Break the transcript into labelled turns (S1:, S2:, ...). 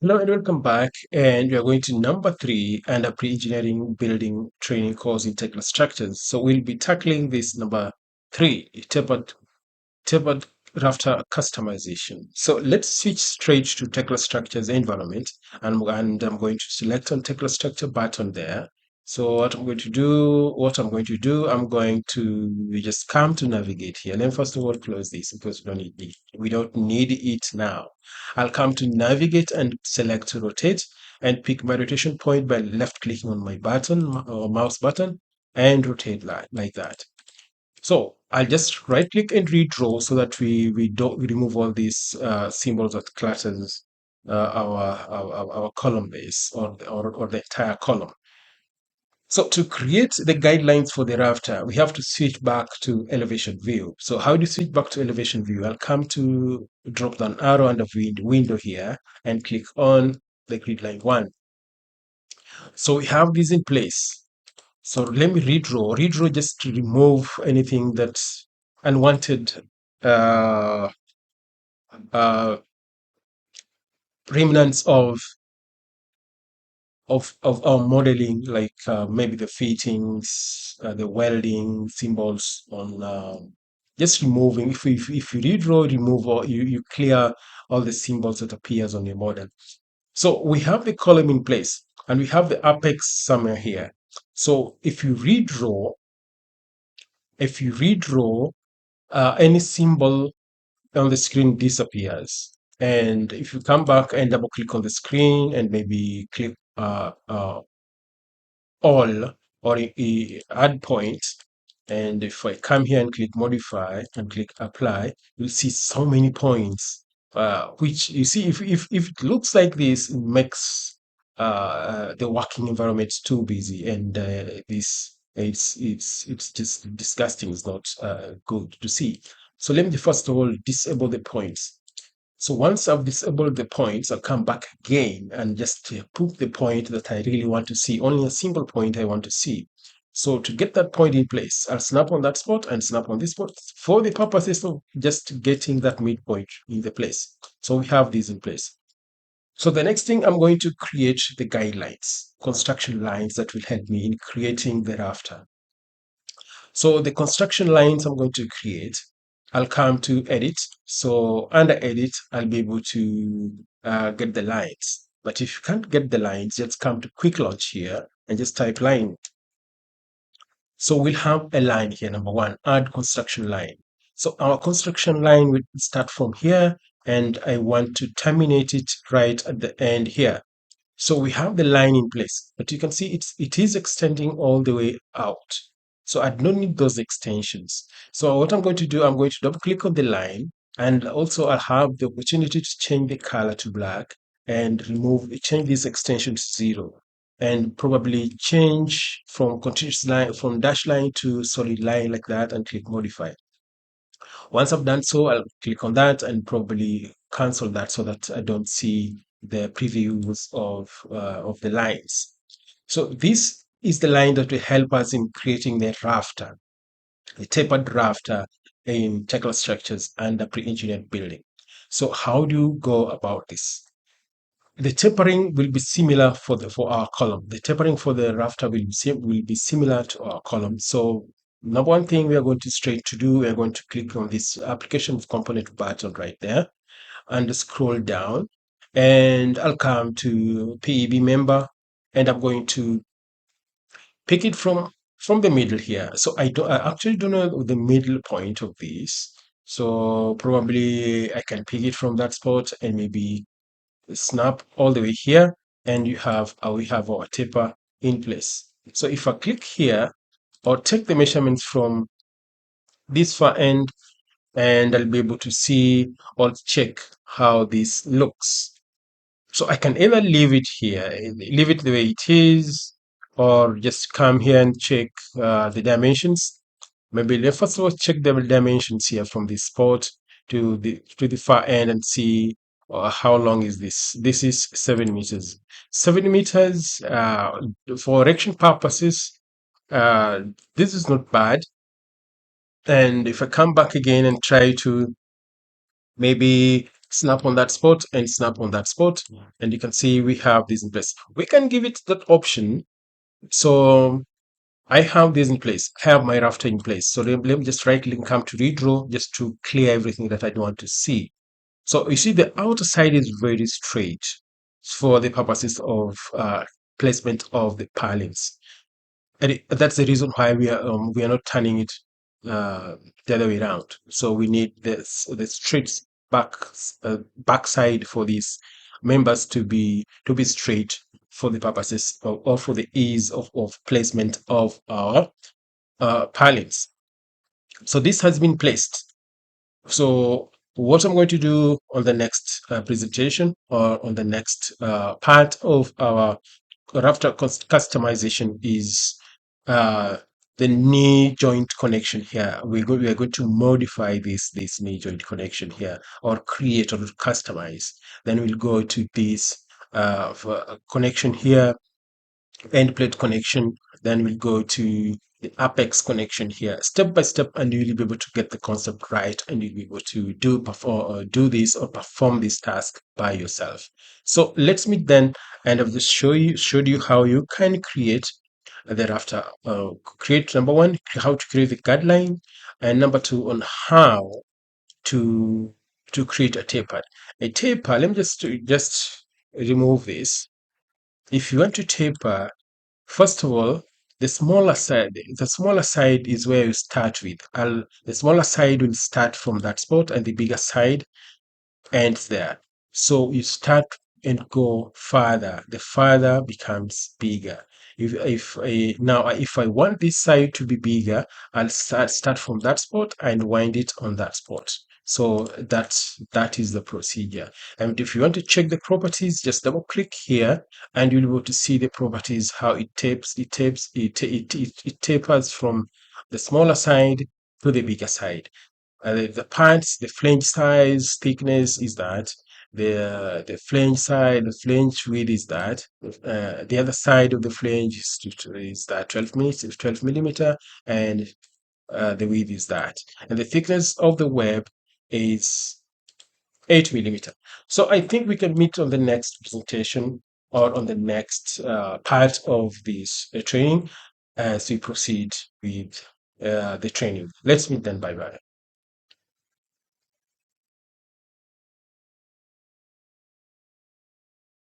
S1: Hello and welcome back. And we are going to number three and a pre-engineering building training course in technical structures. So we'll be tackling this number three, tapered rafter customization. So let's switch straight to technical structures environment, and I'm going to select on technical structure button there. So I'm going to just come to navigate here. Let me first of all close this because we don't need it now. I'll come to navigate and select to rotate and pick my rotation point by left clicking on my button or mouse button and rotate like that. So I'll just right click and redraw so that we remove all these symbols that clutters our column base or the entire column. So to create the guidelines for the rafter, we have to switch back to elevation view. So how do you switch back to elevation view? I'll come to drop down arrow under window here and click on the grid line one. So we have this in place. So let me redraw. Redraw just to remove anything that's unwanted uh, uh, remnants of our modeling, like maybe the fittings, the welding symbols on. Just removing. If you redraw, remove or you clear all the symbols that appears on your model. So we have the column in place, and we have the apex somewhere here. So if you redraw any symbol on the screen disappears. And if you come back and double click on the screen and maybe click all or add point, and if I come here and click modify and click apply, you'll see so many points. Which you see, if it looks like this, it makes the working environment too busy, and this it's just disgusting. It's not good to see. So let me first of all disable the points. So once I've disabled the points, I'll come back again and just put the point that I really want to see, only a single point I want to see. So to get that point in place, I'll snap on that spot and snap on this spot for the purposes of just getting that midpoint in the place. So we have these in place. So the next thing, I'm going to create the guidelines, construction lines that will help me in creating the rafter. So the construction lines I'm going to create, I'll come to edit. So under edit, I'll be able to get the lines. But if you can't get the lines, just come to quick launch here and just type line. So we'll have a line here, number one, add construction line. So our construction line will start from here, and I want to terminate it right at the end here. So we have the line in place, but you can see it is extending all the way out. So I don't need those extensions. So what I'm going to do, I'm going to double click on the line, and also I'll have the opportunity to change the color to black and change this extension to 0, and probably change from continuous line, from dash line to solid line like that, and click modify. Once I've done so, I'll click on that and probably cancel that so that I don't see the previews of the lines. So this is the line that will help us in creating the rafter, the tapered rafter in technical structures and a pre-engineered building. So how do you go about this? The tapering will be similar for our column. The tapering for the rafter will be similar to our column. So number one thing we are going to straight to do, we are going to click on this application component button right there and scroll down, and I'll come to PEB member, and I'm going to pick it from the middle here. So I actually don't know the middle point of this. So probably I can pick it from that spot and maybe snap all the way here, and we have our taper in place. So if I click here or take the measurements from this far end, and I'll be able to see or check how this looks. So I can either leave it here, leave it the way it is, or just come here and check the dimensions. Maybe let's first of all check the dimensions here from this spot to the far end and see how long is this. This is 7 meters. 7 meters for erection purposes. Uh, this is not bad. And if I come back again and try to maybe snap on that spot and snap on that spot, and you can see we have this in place. We can give it that option. So I have this in place. I have my rafter in place. So let me just right click and come to redraw just to clear everything that I don't want to see. So you see the outer side is very straight for the purposes of placement of the purlins. And that's the reason why we are not turning it the other way around. So we need this the straight back backside for these members to be straight for the purposes of, or for the ease of placement of our purlins. So this has been placed. So what I'm going to do on the next presentation, or on the next part of our rafter customization, is uh, the knee joint connection here. We are going to modify this knee joint connection here, or create or customize. Then we'll go to this connection here, end plate connection. Then we'll go to the apex connection here, step by step, and you'll be able to get the concept right, and you'll be able to do this or perform this task by yourself. So let me then, and I've just showed you how you can create thereafter. Create, number one, how to create the guideline, and number two, on how to create a taper. A taper. Let me just remove this. If you want to taper, first of all, the smaller side is where you start with. The smaller side will start from that spot, and the bigger side ends there. So you start and go further. The further becomes bigger. If I want this side to be bigger, I'll start from that spot and wind it on that spot. So that is the procedure. And if you want to check the properties, just double click here, and you'll be able to see the properties, how it tapers. It tapers from the smaller side to the bigger side. The parts, the flange size, thickness is that. The flange side, the flange width is that. The other side of the flange is that 12 millimeter, and the width is that. And the thickness of the web is 8 millimeter. So I think we can meet on the next presentation, or on the next part of this training, as we proceed with the training. Let's meet then. Bye bye.